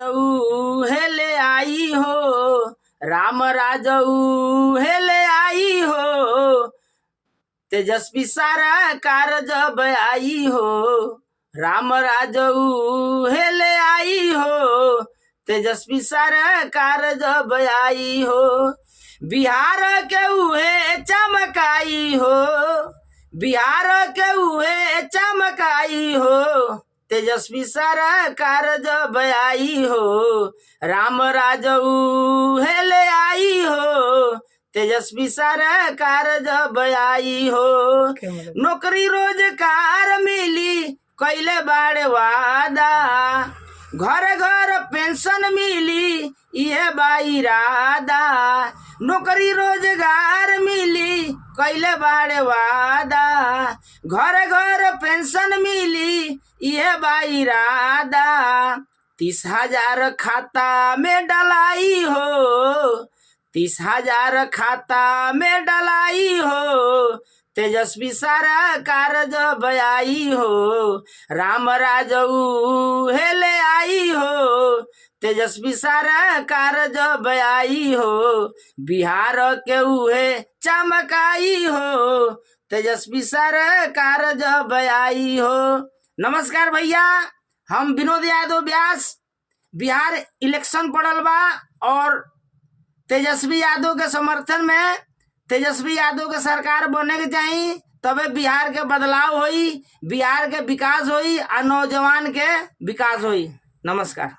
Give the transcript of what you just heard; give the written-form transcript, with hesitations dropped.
हेले आई हो, राम राजऊ हेले आई हो, तेजस्वी सारा कार जब आई हो, राम राजऊ हेले आई हो, तेजस्वी सारा कार जब आई हो, बिहार के उहे चमकाई हो, बिहार के उहे चमकाई हो, तेजस्वी सरकार जब आई हो, राम राजऊ हेले आई हो, तेजस्वी सरकार जब आई हो, नौकरी रोजगार मिली कैले बाड़े वादा, घर घर पेंशन मिली ये बाइरादा, नौकरी रोजगार मिली कैले बाड़े वादा, घर घर पेंशन मिली ये बाइरादा, 30,000 खाता में डलाई हो, 30,000 खाता में डलाई हो, तेजस्वी सरकार जब आई हो, राम राजऊ हेले आई हो, तेजस्वी सरकार जब आई हो, बिहार के उहे चमकाई हो, तेजस्वी सरकार जब आई हो। नमस्कार भैया, हम विनोद यादव व्यास। बिहार इलेक्शन पड़ल बा और तेजस्वी यादव के समर्थन में तेजस्वी यादव के सरकार बने के चाहिए, तबे बिहार के बदलाव होई, बिहार के विकास होई और नौजवान के विकास होई। नमस्कार।